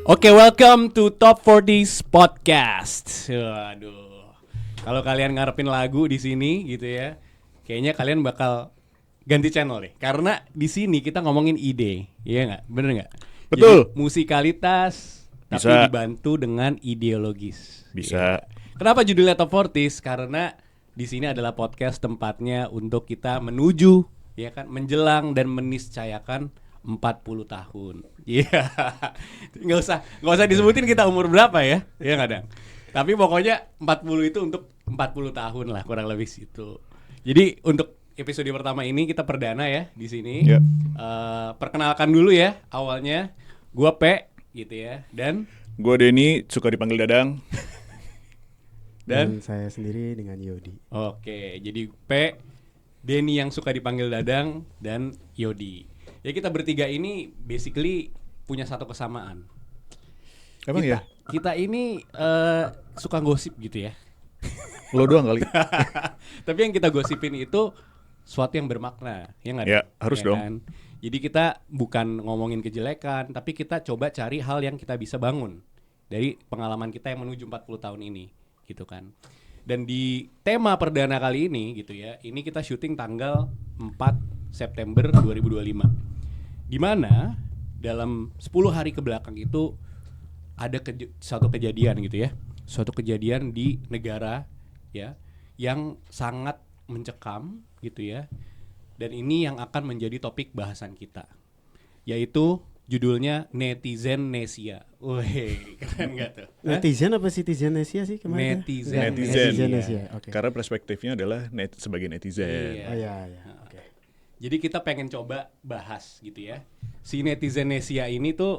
Oke, welcome to Top 40s Podcast. Waduh. Kalau kalian ngarepin lagu di sini gitu ya, kayaknya kalian bakal ganti channel deh. Karena di sini kita ngomongin ide, iya nggak? Bener nggak? Betul. Jadi, musikalitas, tapi Bisa. dibantu dengan ideologis. Bisa. Iya. Kenapa judulnya Top 40s? Karena di sini adalah podcast tempatnya untuk kita menuju, ya kan, menjelang dan meniscayakan 40 tahun. Iya. Nggak usah disebutin kita umur berapa ya. Iya nggak, Dang? Tapi pokoknya 40 itu untuk 40 tahun lah, kurang lebih situ. Jadi untuk episode pertama ini kita perdana ya di sini. Ya. Perkenalkan dulu ya awalnya. Gua P gitu ya. Dan Denny, suka dipanggil Dadang. Dan saya sendiri dengan Yodi. Oke, jadi P, Denny yang suka dipanggil Dadang, dan Yodi. Ya kita bertiga ini basically punya satu kesamaan. Emang ya? Kita ini suka gosip gitu ya. Lo doang kali. Tapi yang kita gosipin itu sesuatu yang bermakna, ya nggak? Ya, Dang? harus Ya dong. kan? Jadi kita bukan ngomongin kejelekan, tapi kita coba cari hal yang kita bisa bangun dari pengalaman kita yang menuju 40 tahun ini, gitu kan. Dan di tema perdana kali ini gitu ya, ini kita syuting tanggal 4 September 2025. Di mana dalam 10 hari ke belakang itu ada suatu kejadian gitu ya. Suatu kejadian di negara ya yang sangat mencekam gitu ya. Dan ini yang akan menjadi topik bahasan kita. Yaitu judulnya Netizennesia. Wih, keren gak tuh? Netizen apa Citizennesia sih kemarin? Netizen. Netizennesia. Oke. Karena perspektifnya adalah sebagai netizen. Iya. Oh iya, oke. Jadi kita pengen coba bahas gitu ya. Si Netizennesia ini tuh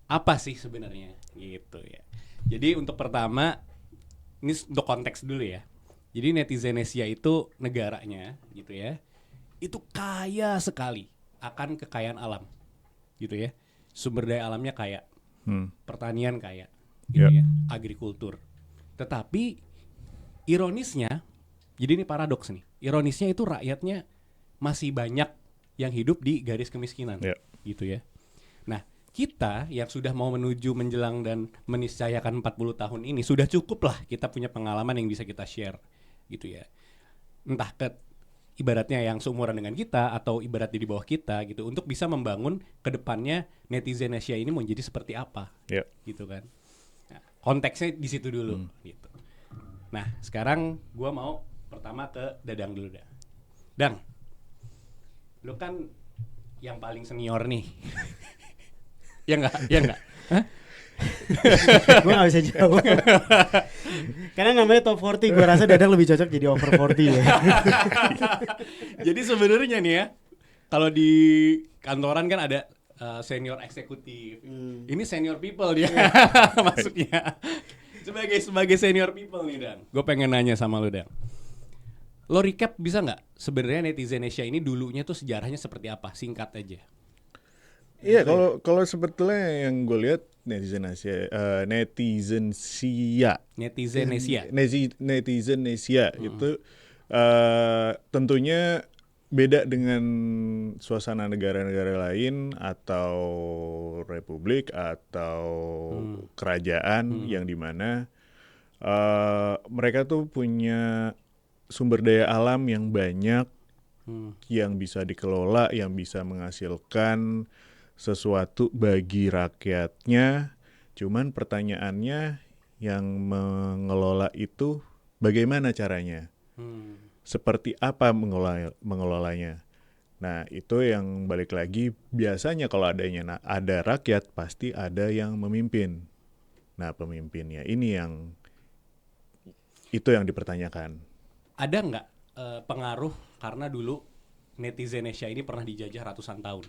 apa sih sebenarnya gitu ya. Jadi untuk pertama, ini untuk konteks dulu ya. Jadi Netizennesia itu negaranya gitu ya. Itu kaya sekali akan kekayaan alam. Gitu ya. Sumber daya alamnya kaya. Pertanian kaya gitu ya. Agrikultur. Tetapi ironisnya, jadi ini paradoks nih. Ironisnya itu rakyatnya masih banyak yang hidup di garis kemiskinan, gitu ya. Nah, kita yang sudah mau menuju menjelang dan meniscayakan 40 tahun ini sudah cukup lah kita punya pengalaman yang bisa kita share, gitu ya. Entah ibaratnya yang seumuran dengan kita atau ibaratnya di bawah kita gitu, untuk bisa membangun ke depannya Netizennesia ini mau jadi seperti apa, gitu kan. Nah, konteksnya di situ dulu, gitu. Nah, sekarang gua mau pertama ke Dadang dulu dah. Dang, lu kan yang paling senior nih. Ya enggak? Ya enggak? Hah? Gue gak bisa jawab. Karena namanya top 40, gue rasa Dadang lebih cocok jadi over 40 ya. Jadi sebenarnya nih ya, kalau di kantoran kan ada senior eksekutif. Ini senior people dia maksudnya. Sebagai senior people nih, Dan. Gue pengen nanya sama lu, Dan. Lo recap bisa nggak sebenarnya Netizennesia ini dulunya tuh sejarahnya seperti apa? Singkat aja. Iya, kalau sebetulnya yang gue lihat Netizennesia itu tentunya beda dengan suasana negara-negara lain atau republik atau kerajaan yang dimana mereka tuh punya sumber daya alam yang banyak, yang bisa dikelola, yang bisa menghasilkan sesuatu bagi rakyatnya. Cuman pertanyaannya, yang mengelola itu bagaimana caranya? Seperti apa mengelolanya? Nah, itu yang balik lagi, biasanya kalau ada rakyat pasti ada yang memimpin. Nah, pemimpinnya ini itu yang dipertanyakan. Ada nggak pengaruh karena dulu Netizennesia ini pernah dijajah ratusan tahun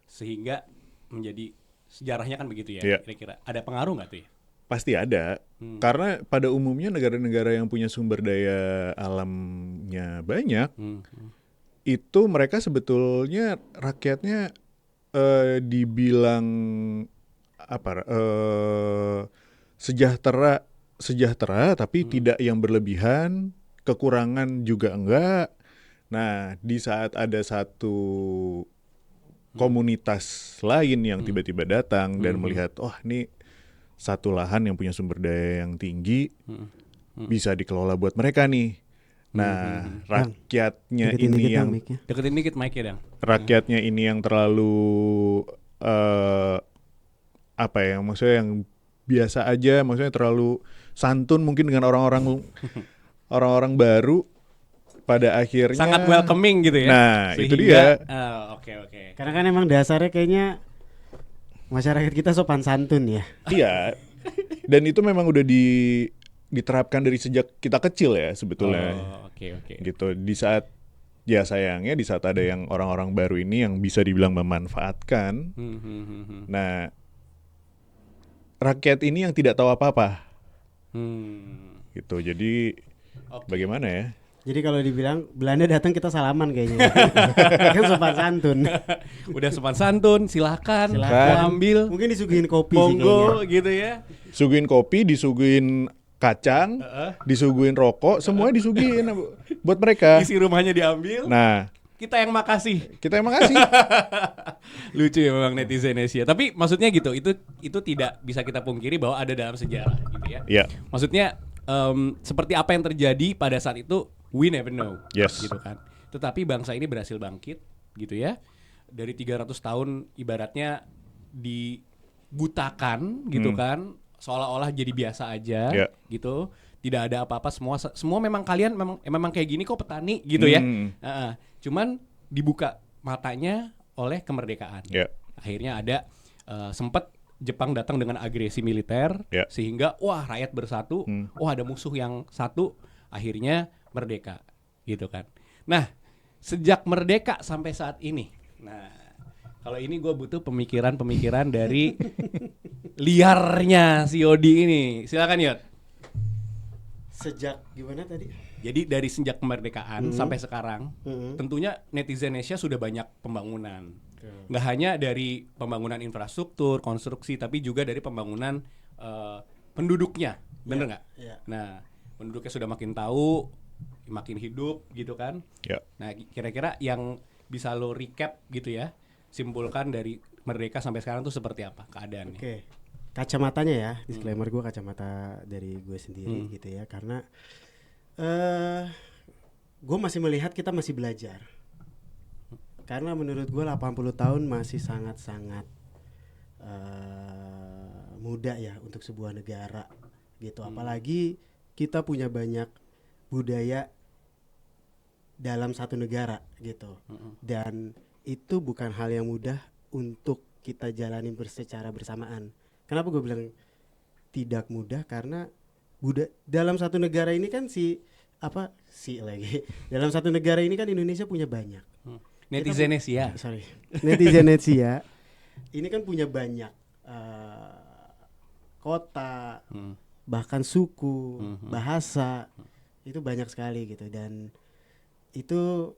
sehingga menjadi sejarahnya kan begitu ya, kira-kira ada pengaruh nggak tuh ya? Pasti ada, karena pada umumnya negara-negara yang punya sumber daya alamnya banyak, itu mereka sebetulnya rakyatnya dibilang sejahtera tapi tidak yang berlebihan. Kekurangan juga enggak. Nah, di saat ada satu komunitas lain yang tiba-tiba datang dan melihat, oh ini satu lahan yang punya sumber daya yang tinggi bisa dikelola buat mereka nih. Nah, rakyatnya Deketin ini dikit yang dong mic-nya. Deketin dikit mic-nya, Dang. rakyatnya ini yang terlalu apa ya, maksudnya yang biasa aja, maksudnya terlalu santun mungkin dengan orang-orang baru, pada akhirnya Sangat welcoming gitu ya. Nah, itu dia. Oke. Karena kan emang dasarnya kayaknya masyarakat kita sopan santun ya. Iya. Dan itu memang udah diterapkan dari sejak kita kecil ya sebetulnya. Oke. Gitu. Di saat sayangnya di saat ada yang orang-orang baru ini yang bisa dibilang memanfaatkan. Nah, rakyat ini yang tidak tahu apa-apa. Gitu. Jadi bagaimana ya? Jadi kalau dibilang Belanda datang kita salaman kayaknya. Kan sopan santun. Udah sopan santun, silakan ambil. Mungkin disuguhin kopi sih Monggo kayaknya. gitu ya. Suguhin kopi, disuguhin kacang, disuguhin rokok, semuanya disuguhin buat mereka. Isi rumahnya diambil. Nah, Kita yang makasih. kita yang makasih. Lucu ya memang netizen Asia. Tapi maksudnya gitu, itu tidak bisa kita pungkiri bahwa ada dalam sejarah gitu ya. Iya. Maksudnya seperti apa yang terjadi pada saat itu we never know. Yes. Gitu kan. Tetapi bangsa ini berhasil bangkit gitu ya. Dari 300 tahun ibaratnya dibutakan gitu kan, seolah-olah jadi biasa aja gitu. Tidak ada apa-apa, semua memang kalian memang kayak gini kok petani gitu ya. Cuman dibuka matanya oleh kemerdekaan. Akhirnya ada sempat Jepang datang dengan agresi militer sehingga wah rakyat bersatu, wah ada musuh yang satu, akhirnya merdeka gitu kan. Nah, sejak merdeka sampai saat ini. Nah, kalau ini gue butuh pemikiran dari liarnya si Yodi ini. Silakan Yod. Sejak gimana tadi? Jadi dari sejak kemerdekaan sampai sekarang, tentunya netizen Indonesia sudah banyak pembangunan. Nggak hanya dari pembangunan infrastruktur, konstruksi, tapi juga dari pembangunan penduduknya, bener nggak? Nah, penduduknya sudah makin tahu, makin hidup gitu kan. Nah, kira-kira yang bisa lo recap gitu ya, simpulkan dari merdeka sampai sekarang tuh seperti apa keadaannya? Oke. Kacamatanya ya, disclaimer gue kacamata dari gue sendiri gitu ya, karena gue masih melihat kita masih belajar. Karena menurut gue 80 tahun masih sangat-sangat muda ya untuk sebuah negara gitu. Apalagi kita punya banyak budaya dalam satu negara gitu. Dan itu bukan hal yang mudah untuk kita jalani secara bersamaan. Kenapa gue bilang tidak mudah? Karena dalam satu negara ini kan dalam satu negara ini kan Indonesia punya banyak. Netizen Asia. Netizen Asia ini kan punya banyak kota, bahkan suku, bahasa, itu banyak sekali gitu. Dan itu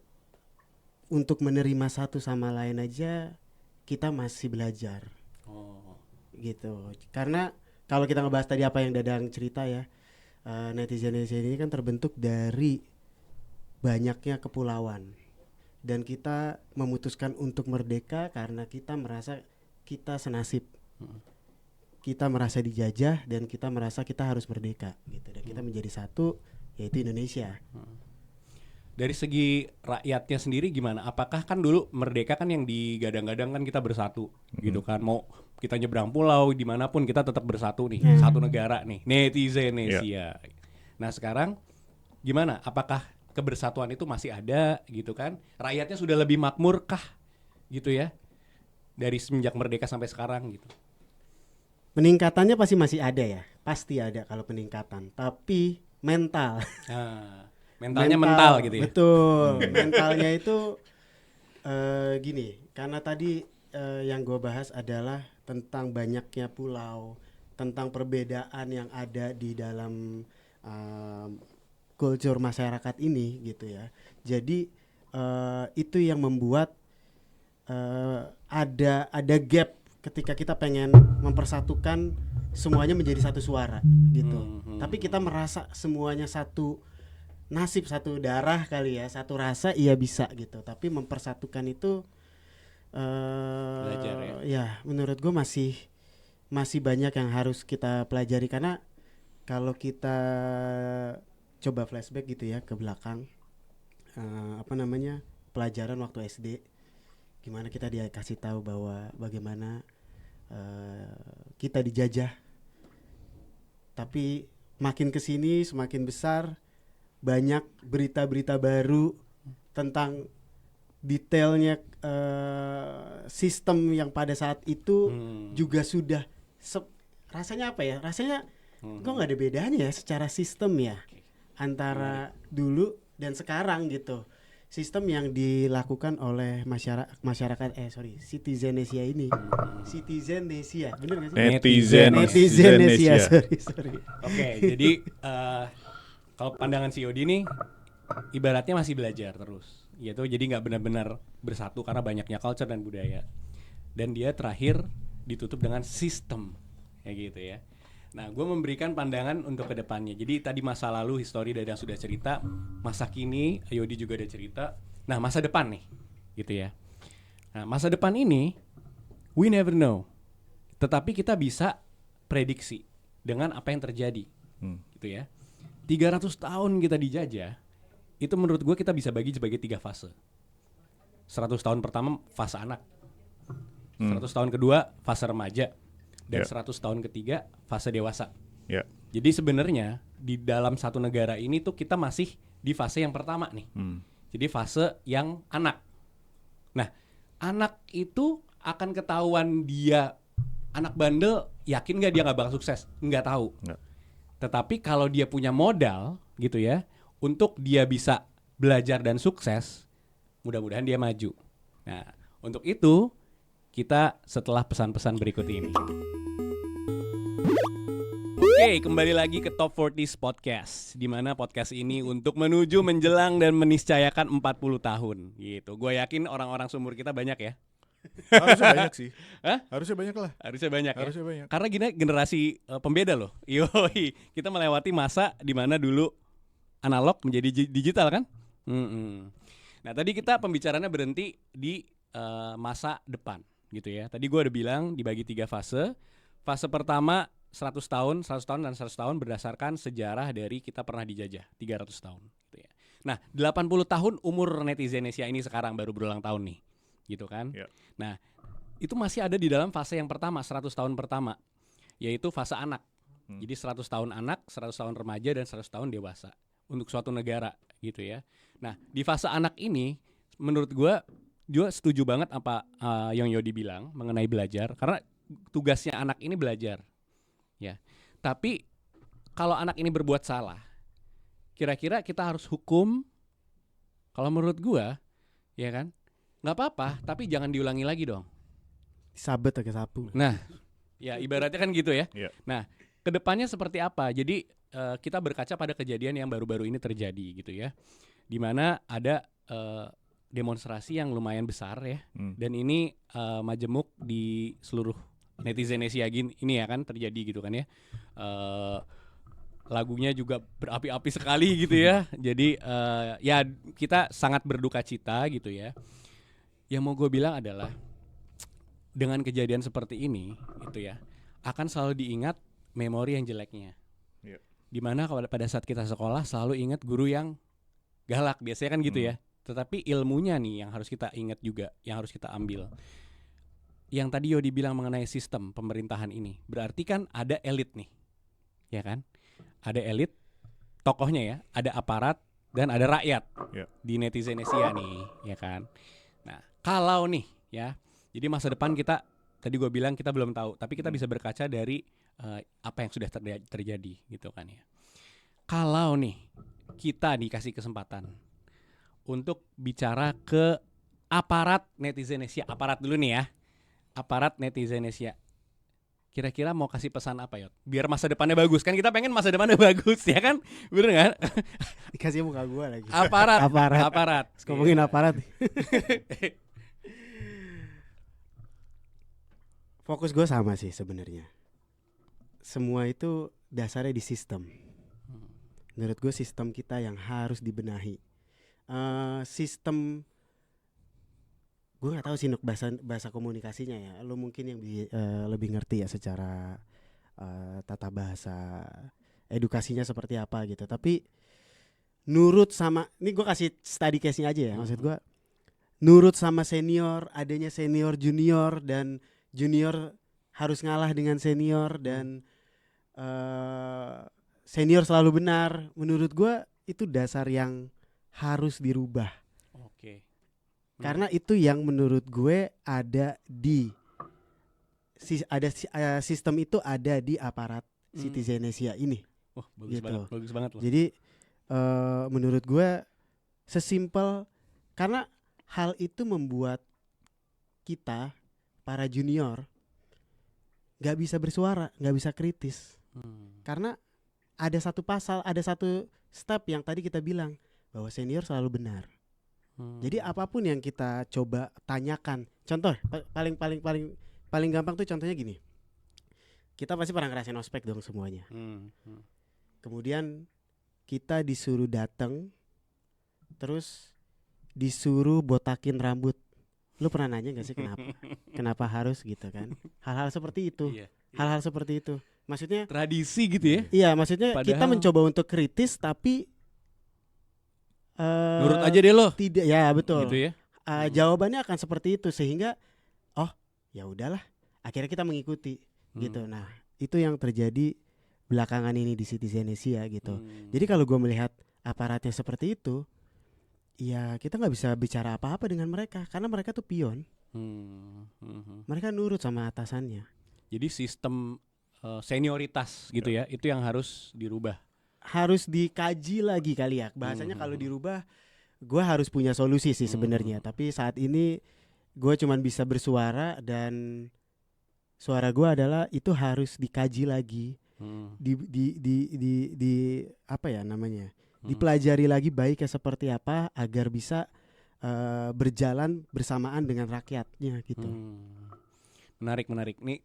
untuk menerima satu sama lain aja kita masih belajar. Gitu. Karena kalau kita ngebahas tadi apa yang Dadang cerita ya, netizen ini kan terbentuk dari banyaknya kepulauan, dan kita memutuskan untuk merdeka karena kita merasa kita senasib, kita merasa dijajah, dan kita merasa kita harus merdeka gitu, dan kita menjadi satu, yaitu Indonesia. Dari segi rakyatnya sendiri gimana? Apakah kan dulu merdeka kan yang digadang-gadang kan kita bersatu gitu kan, mau kita nyebrang pulau dimanapun kita tetap bersatu nih, satu negara nih, netizen Asia. Nah sekarang gimana? Apakah kebersatuan itu masih ada gitu kan? Rakyatnya sudah lebih makmur kah gitu ya? Dari semenjak merdeka sampai sekarang gitu. Peningkatannya pasti masih ada ya, pasti ada kalau peningkatan, tapi mental. Mentalnya mental gitu ya. Betul. Mentalnya itu gini, karena tadi yang gue bahas adalah tentang banyaknya pulau, tentang perbedaan yang ada di dalam kultur masyarakat ini gitu ya. Jadi itu yang membuat ada gap ketika kita pengen mempersatukan semuanya menjadi satu suara gitu. Tapi kita merasa semuanya satu nasib, satu darah kali ya, satu rasa, iya bisa gitu. Tapi mempersatukan itu Belajar ya. Ya, menurut gue masih banyak yang harus kita pelajari, karena kalau kita coba flashback gitu ya ke belakang, pelajaran waktu SD, gimana kita dikasih tahu bahwa bagaimana kita dijajah, tapi makin kesini semakin besar, banyak berita-berita baru tentang detailnya sistem yang pada saat itu juga sudah rasanya apa ya? Rasanya kok nggak ada bedanya ya secara sistem ya antara dulu dan sekarang gitu. Sistem yang dilakukan oleh masyarakat Citizenesia ini. Citizenesia, bener nggak sih? Netizenesia, sorry. Oke, jadi kalau pandangan si Yodi nih ibaratnya masih belajar terus, gitu. Jadi nggak benar-benar bersatu karena banyaknya culture dan budaya. Dan dia terakhir ditutup dengan sistem, kayak gitu ya. Nah, gue memberikan pandangan untuk kedepannya. Jadi tadi masa lalu, histori dari yang sudah cerita, masa kini, Yodi juga ada cerita. Nah, masa depan nih, gitu ya. Nah, masa depan ini, we never know. Tetapi kita bisa prediksi dengan apa yang terjadi, gitu ya. 300 tahun kita dijajah, itu menurut gue kita bisa bagi sebagai 3 fase. 100 tahun pertama fase anak, 100 tahun kedua fase remaja, dan 100 tahun ketiga fase dewasa. Jadi sebenarnya di dalam satu negara ini tuh kita masih di fase yang pertama nih. Jadi fase yang anak. Nah, anak itu akan ketahuan dia anak bandel, yakin gak dia gak bakal sukses? Nggak tahu. Tetapi kalau dia punya modal gitu ya, untuk dia bisa belajar dan sukses, mudah-mudahan dia maju. Nah, untuk itu kita setelah pesan-pesan berikut ini. Oke, kembali lagi ke Top 40s Podcast, di mana podcast ini untuk menuju menjelang dan meniscayakan 40 tahun gitu. Gue yakin orang-orang seumur kita banyak ya. Harusnya banyak sih. Hah? Harusnya banyak lah. Harusnya banyak ya. Harusnya banyak. Karena gini generasi pembeda loh. Yoi, kita melewati masa di mana dulu analog menjadi digital kan? Nah, tadi kita pembicaraannya berhenti di masa depan gitu ya. Tadi gue udah bilang dibagi 3 fase. Fase pertama 100 tahun, 100 tahun dan 100 tahun berdasarkan sejarah dari kita pernah dijajah 300 tahun gitu ya. Nah, 80 tahun umur netizenesia ini sekarang baru berulang tahun nih. Gitu kan? Nah, itu masih ada di dalam fase yang pertama, 100 tahun pertama, yaitu fase anak. Jadi 100 tahun anak, 100 tahun remaja dan 100 tahun dewasa untuk suatu negara gitu ya. Nah, di fase anak ini menurut gue juga setuju banget apa yang Yodi bilang mengenai belajar, karena tugasnya anak ini belajar. Ya. Tapi kalau anak ini berbuat salah, kira-kira kita harus hukum? Kalau menurut gua, ya kan, nggak apa-apa, tapi jangan diulangi lagi dong. Sabet pakai sapu. Nah, ya ibaratnya kan gitu ya. Nah, kedepannya seperti apa? Jadi kita berkaca pada kejadian yang baru-baru ini terjadi gitu ya, di mana ada demonstrasi yang lumayan besar ya, dan ini majemuk di seluruh netizenesia ini ya kan terjadi gitu kan ya. Lagunya juga berapi-api sekali gitu ya. Jadi ya kita sangat berduka cita gitu ya. Yang mau gue bilang adalah dengan kejadian seperti ini gitu ya, akan selalu diingat memori yang jeleknya. Dimana pada saat kita sekolah selalu ingat guru yang galak, biasanya kan gitu ya. Tetapi ilmunya nih yang harus kita ingat juga, yang harus kita ambil. Yang tadi Yodi bilang mengenai sistem pemerintahan ini, berarti kan ada elit nih, ya kan? Ada elit, tokohnya ya, ada aparat dan ada rakyat di netizenesia nih, ya kan? Nah, kalau nih, ya, jadi masa depan kita, tadi gue bilang kita belum tahu, tapi kita bisa berkaca dari apa yang sudah terjadi, gitu kan ya. Kalau nih kita dikasih kesempatan untuk bicara ke aparat netizenesia, aparat dulu nih ya. Aparat netizenesia, kira-kira mau kasih pesan apa Yot? Biar masa depannya bagus, kan kita pengen masa depannya bagus ya kan, bener nggak? Dikasih muka gue lagi. Aparat. Ngomongin aparat. Fokus gue sama sih sebenarnya. Semua itu dasarnya di sistem. Menurut gue sistem kita yang harus dibenahi. Sistem gue nggak tahu sih Nuk, bahasa komunikasinya ya. Lo mungkin yang lebih ngerti ya secara tata bahasa edukasinya seperti apa gitu. Tapi nurut sama, ini gue kasih study case-nya aja ya. Maksud gue nurut sama senior, adanya senior junior dan junior harus ngalah dengan senior dan senior selalu benar. Menurut gue itu dasar yang harus dirubah. Oke. Karena itu yang menurut gue ada di sistem itu ada di aparat Citizenesia ini. Wah, bagus gitu. bagus banget loh. Jadi menurut gue sesimpel, karena hal itu membuat kita para junior nggak bisa bersuara, nggak bisa kritis. Karena ada satu pasal, ada satu step yang tadi kita bilang bahwa senior selalu benar. Jadi apapun yang kita coba tanyakan, contoh paling gampang tuh contohnya gini. Kita pasti pernah ngerasain ospek dong semuanya. Kemudian kita disuruh datang, terus disuruh botakin rambut. Lu pernah nanya gak sih kenapa? Kenapa harus gitu kan? Hal-hal seperti itu. Iya. Hal-hal seperti itu. Maksudnya Tradisi gitu ya. iya, maksudnya kita Padahal mencoba untuk kritis tapi nurut aja deh lo. tidak, ya betul. Gitu ya. Jawabannya akan seperti itu sehingga oh ya udahlah, akhirnya kita mengikuti gitu. Nah itu yang terjadi belakangan ini di Citizenesia gitu. Jadi kalau gue melihat aparatnya seperti itu, ya kita nggak bisa bicara apa-apa dengan mereka karena mereka tuh pion. Mereka nurut sama atasannya. Jadi sistem senioritas gitu ya, itu yang harus dirubah. Harus dikaji lagi kali ya bahasanya. Kalau dirubah, gue harus punya solusi sih sebenarnya. Tapi saat ini gue cuman bisa bersuara dan suara gue adalah itu harus dikaji lagi, di apa ya namanya, dipelajari lagi baiknya seperti apa agar bisa berjalan bersamaan dengan rakyatnya gitu. Menarik. Nih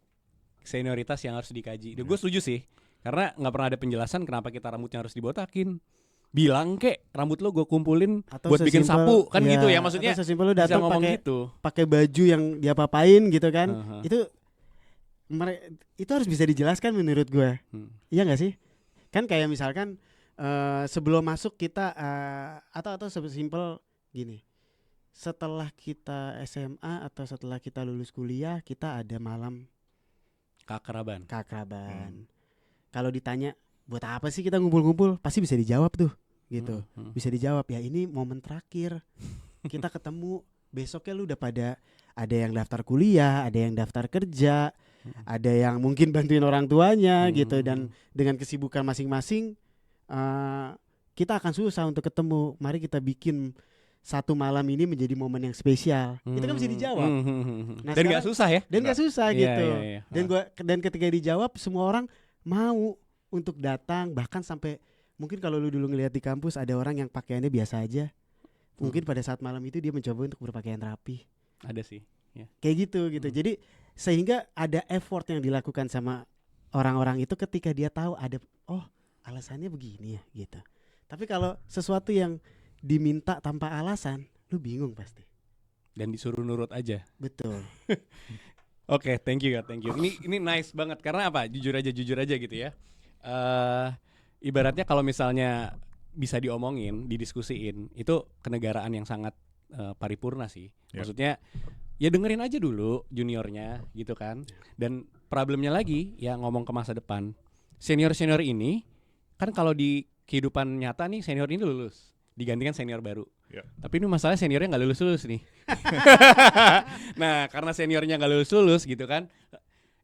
senioritas yang harus dikaji. Gue setuju sih. Karena nggak pernah ada penjelasan kenapa kita rambutnya harus dibotakin. Bilang kek rambut lo gue kumpulin Atau buat bikin sapu kan gitu ya, maksudnya. Atau sesimpel lu bisa datang ngomong pakai gitu. pakai baju yang diapa-apain gitu kan. Itu harus bisa dijelaskan menurut gue. Iya nggak sih? Kan kayak misalkan sebelum masuk kita atau sesimpel gini. Setelah kita SMA atau setelah kita lulus kuliah, kita ada malam Keakraban. Kalau ditanya buat apa sih kita ngumpul-ngumpul, pasti bisa dijawab tuh gitu. Bisa dijawab, ya ini momen terakhir kita ketemu. Besoknya lu udah pada ada yang daftar kuliah, ada yang daftar kerja, ada yang mungkin bantuin orang tuanya gitu. Dan dengan kesibukan masing-masing kita akan susah untuk ketemu. Mari kita bikin satu malam ini menjadi momen yang spesial. Itu kan bisa dijawab. Nah, dan nggak susah ya? Dan nggak susah gitu. Iya. Dan ketika dijawab, semua orang mau untuk datang. Bahkan sampai mungkin kalau lu dulu ngelihat di kampus ada orang yang pakaiannya biasa aja. Mungkin pada saat malam itu dia mencoba untuk berpakaian rapi. Ada sih. Ya. Kayak gitu. Jadi sehingga ada effort yang dilakukan sama orang-orang itu ketika dia tahu ada alasannya begini ya gitu. Tapi kalau sesuatu yang diminta tanpa alasan, lu bingung pasti. Dan disuruh nurut aja. Betul. Oke, thank you. Ini nice banget karena apa? Jujur aja gitu ya. Ibaratnya kalau misalnya bisa diomongin, didiskusiin, itu kenegaraan yang sangat paripurna sih. Maksudnya ya dengerin aja dulu juniornya gitu kan. Dan problemnya lagi ya ngomong ke masa depan. Senior ini kan kalau di kehidupan nyata nih senior ini lulus, digantikan senior baru. Tapi ini masalah seniornya nggak lulus nih. Nah karena seniornya nggak lulus gitu kan,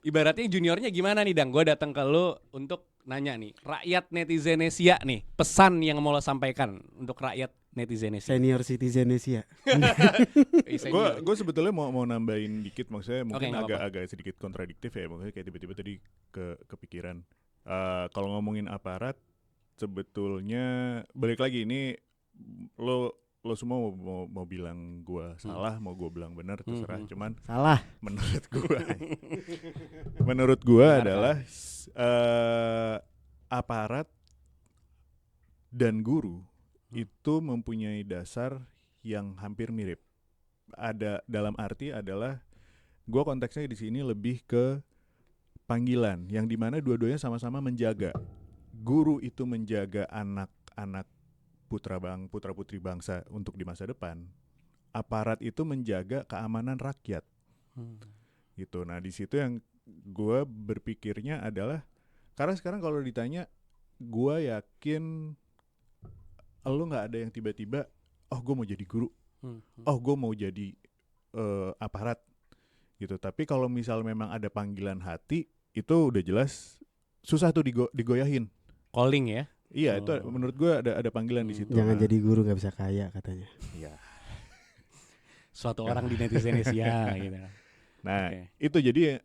ibaratnya juniornya gimana nih Dang? Gue datang ke lo untuk nanya nih, rakyat netizenesia nih, pesan yang mau lo sampaikan untuk rakyat netizenesia. Senior Citizenesia. Gue sebetulnya mau nambahin dikit, maksudnya mungkin Okay, agak sedikit kontradiktif ya, maksudnya kayak tiba-tiba tadi kepikiran. Kalau ngomongin aparat, sebetulnya balik lagi ini lo semua mau bilang gue salah, mau gue bilang benar, terserah. Cuman salah menurut gue adalah aparat dan guru itu mempunyai dasar yang hampir mirip. ada dalam arti adalah gue konteksnya di sini lebih ke panggilan yang dimana dua-duanya sama-sama menjaga. Guru itu menjaga anak-anak putra-putri bangsa untuk di masa depan. Aparat itu menjaga keamanan rakyat. Gitu. Nah, di situ yang gue berpikirnya adalah karena sekarang kalau ditanya, gue yakin lo nggak ada yang tiba-tiba, oh gue mau jadi guru, oh gue mau jadi aparat, gitu. Tapi kalau misal memang ada panggilan hati, itu udah jelas susah tuh digoyahin. Calling ya. Itu menurut gue ada panggilan di situ. Jangan jadi guru nggak bisa kaya katanya. Iya. Suatu orang di netizenesia gitu. Nah, itu jadi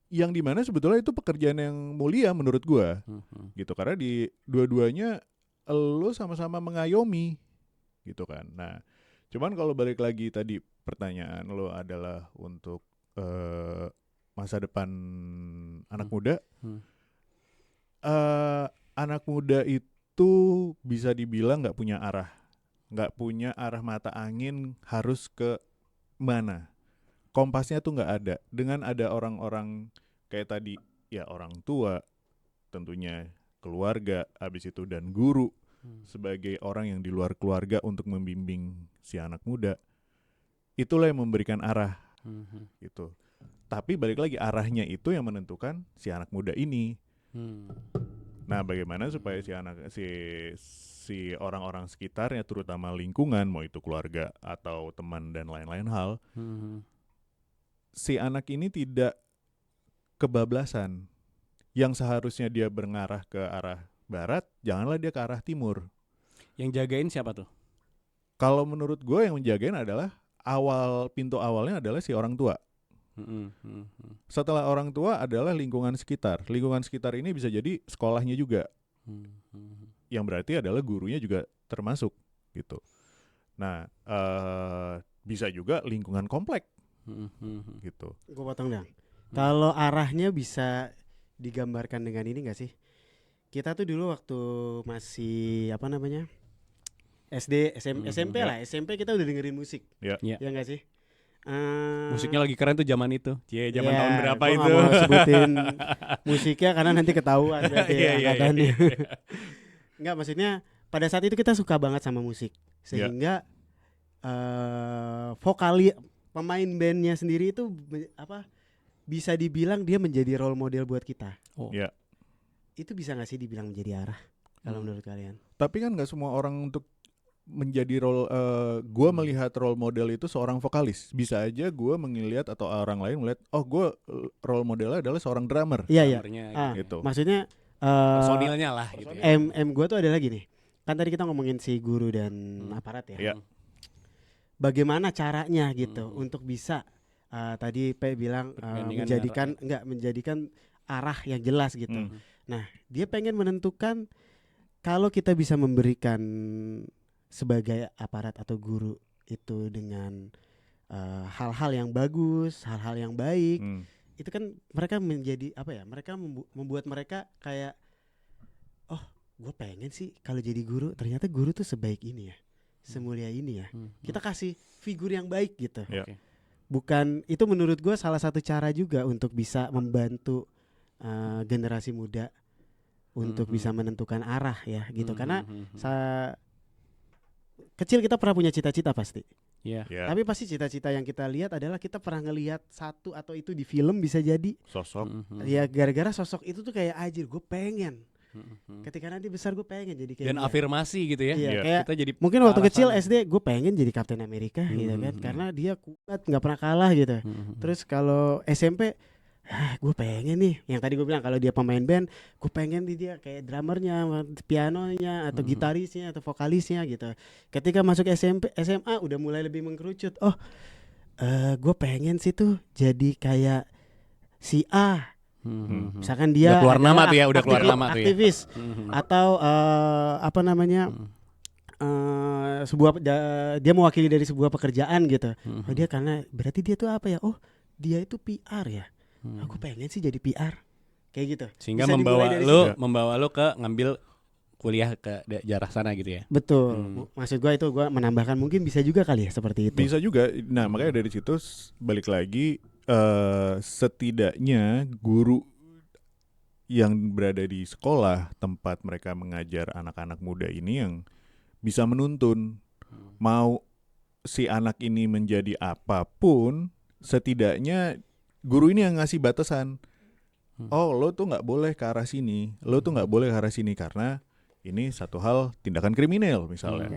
yang dimana sebetulnya itu pekerjaan yang mulia menurut gua, gitu. Karena di dua-duanya lo sama-sama mengayomi, gitu kan. Nah, cuman kalau balik lagi tadi pertanyaan lo adalah untuk masa depan anak muda. Anak muda itu bisa dibilang nggak punya arah mata angin harus ke mana. Kompasnya tuh nggak ada. Dengan ada orang-orang kayak tadi, ya orang tua, tentunya keluarga, habis itu dan guru sebagai orang yang di luar keluarga untuk membimbing si anak muda, itulah yang memberikan arah, gitu. Tapi balik lagi arahnya itu yang menentukan si anak muda ini. Nah, bagaimana supaya si orang-orang sekitarnya, terutama lingkungan, mau itu keluarga atau teman dan lain-lain hal, si anak ini tidak kebablasan. Yang seharusnya dia mengarah ke arah barat, janganlah dia ke arah timur. Yang jagain siapa tuh? Kalau menurut gue yang menjagain adalah pintu awalnya adalah si orang tua. Setelah orang tua adalah lingkungan sekitar. Lingkungan sekitar ini bisa jadi sekolahnya juga. Yang berarti adalah gurunya juga termasuk, gitu. Nah, bisa juga lingkungan komplek. Gitu. Gue potong dong. Kalau arahnya bisa digambarkan dengan ini nggak sih? Kita tuh dulu waktu masih SD, SMP lah. SMP kita udah dengerin musik. Ya. Ya nggak sih? Musiknya lagi keren tuh zaman itu. Zaman tahun berapa gua itu? Gak mau sebutin musiknya karena nanti ketahuan berarti angkatannya. Enggak, maksudnya pada saat itu kita suka banget sama musik. Sehingga pemain bandnya sendiri itu bisa dibilang dia menjadi role model buat kita. Itu bisa nggak sih dibilang menjadi arah kalau menurut kalian? Tapi kan nggak semua orang untuk menjadi gue melihat role model itu seorang vokalis. Bisa aja gue melihat atau orang lain melihat, oh gue role modelnya adalah seorang drummer. Iya. Gitu. Maksudnya personilnya lah gitu. Gue tuh adalah gini. Kan tadi kita ngomongin si guru dan aparat ya. Bagaimana caranya gitu untuk bisa tadi P bilang menjadikan arah yang jelas gitu. Nah, dia pengen menentukan kalau kita bisa memberikan sebagai aparat atau guru itu dengan hal-hal yang bagus, hal-hal yang baik, itu kan mereka menjadi mereka membuat mereka kayak, oh, gue pengen sih kalau jadi guru, ternyata guru tuh sebaik ini ya, semulia ini ya. Kita kasih figur yang baik gitu. Bukan, itu menurut gue salah satu cara juga untuk bisa membantu generasi muda untuk bisa menentukan arah ya gitu. Karena kecil kita pernah punya cita-cita pasti. Tapi pasti cita-cita yang kita lihat adalah kita pernah ngelihat satu atau itu di film bisa jadi sosok. Ya gara-gara sosok itu tuh kayak anjir gue pengen. Ketika nanti besar gue pengen jadi kayak dan afirmasi gitu ya. Kayak kita jadi mungkin waktu kecil SD gue pengen jadi Kapten Amerika gitu kan, karena dia kuat nggak pernah kalah gitu. Terus kalau SMP gue pengen nih yang tadi gue bilang, kalau dia pemain band gue pengen dia kayak drummernya, pianonya atau gitarisnya atau vokalisnya gitu. Ketika masuk SMP SMA udah mulai lebih mengkerucut, gue pengen sih tuh jadi kayak si A. Misalkan dia udah keluar nama tuh ya, udah keluar nama tuh ya. Aktivis atau dia mewakili dari sebuah pekerjaan gitu. Oh, dia karena berarti dia tuh apa ya? Oh, dia itu PR ya. Aku pengen sih jadi PR. Kayak gitu. Sehingga bisa membawa lu ke ngambil kuliah ke daerah sana gitu ya. Betul. Maksud gue itu gue menambahkan mungkin bisa juga kali ya seperti itu. Bisa juga. Nah, makanya dari situ balik lagi setidaknya guru yang berada di sekolah tempat mereka mengajar anak-anak muda ini yang bisa menuntun mau si anak ini menjadi apapun, setidaknya guru ini yang ngasih batasan. Oh, lo tuh nggak boleh ke arah sini, lo tuh nggak boleh ke arah sini karena ini satu hal tindakan kriminal misalnya.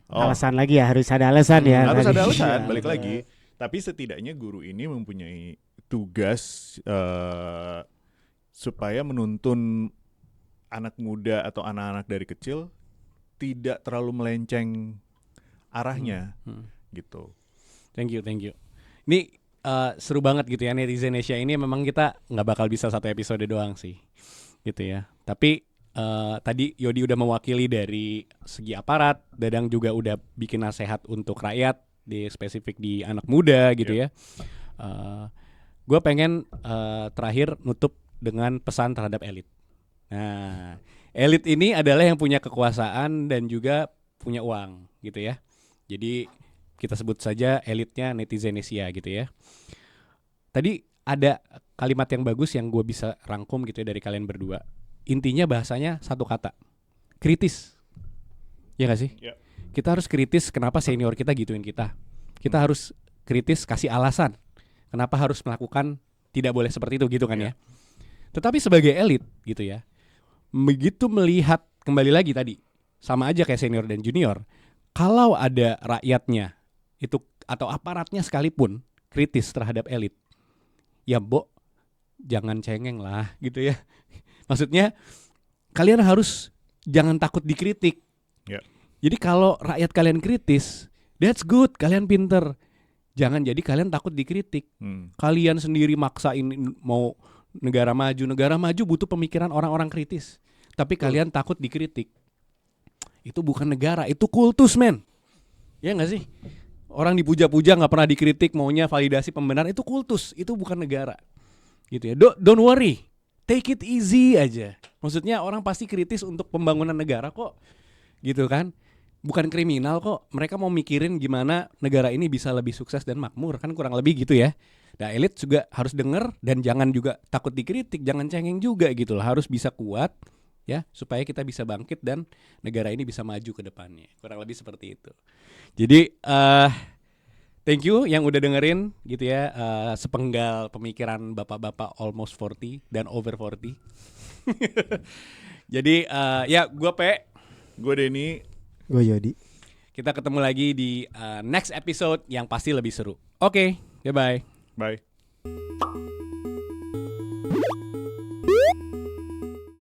Alasan lagi ya, harus ada alasan ya. Harus tadi. ada alasan, balik lagi. Tapi setidaknya guru ini mempunyai tugas supaya menuntun anak muda atau anak-anak dari kecil tidak terlalu melenceng arahnya, gitu. Thank you. Ini seru banget gitu ya, Netizen Asia ini memang kita nggak bakal bisa satu episode doang sih, gitu ya. Tapi tadi Yodi udah mewakili dari segi aparat, Dadang juga udah bikin nasihat untuk rakyat, di spesifik di anak muda gitu ya. Gue pengen terakhir nutup dengan pesan terhadap elit. Nah, elit ini adalah yang punya kekuasaan dan juga punya uang gitu ya. Jadi kita sebut saja elitnya Netizenesia gitu ya. Tadi ada kalimat yang bagus yang gue bisa rangkum gitu ya dari kalian berdua. Intinya bahasanya satu kata, kritis. Ya gak sih? Ya. Kita harus kritis kenapa senior kita gituin kita. Kita harus kritis kasih alasan kenapa harus melakukan tidak boleh seperti itu gitu kan ya. Tetapi sebagai elit gitu ya, begitu melihat kembali lagi tadi, sama aja kayak senior dan junior. Kalau ada rakyatnya itu atau aparatnya sekalipun kritis terhadap elit, ya jangan cengeng lah gitu ya. Maksudnya kalian harus jangan takut dikritik. Ya. Jadi kalau rakyat kalian kritis, that's good, kalian pinter. Jangan jadi kalian takut dikritik. Kalian sendiri maksain mau negara maju butuh pemikiran orang-orang kritis. Tapi kalian takut dikritik. Itu bukan negara, itu kultus men. Ya gak sih? Orang dipuja-puja gak pernah dikritik, maunya validasi pembenaran, itu kultus, itu bukan negara. Gitu ya. Don't worry, take it easy aja. Maksudnya orang pasti kritis untuk pembangunan negara kok. Gitu kan? Bukan kriminal kok. Mereka mau mikirin gimana negara ini bisa lebih sukses dan makmur, kan kurang lebih gitu ya. Nah, elit juga harus denger dan jangan juga takut dikritik, jangan cengeng juga gitu loh. Harus bisa kuat ya, supaya kita bisa bangkit dan negara ini bisa maju ke depannya. Kurang lebih seperti itu. Jadi thank you yang udah dengerin gitu ya, sepenggal pemikiran bapak-bapak almost 40 dan over 40. Jadi ya gue Gue Denny. Gue Yodi. Kita ketemu lagi di next episode yang pasti lebih seru. Oke, bye-bye. Bye.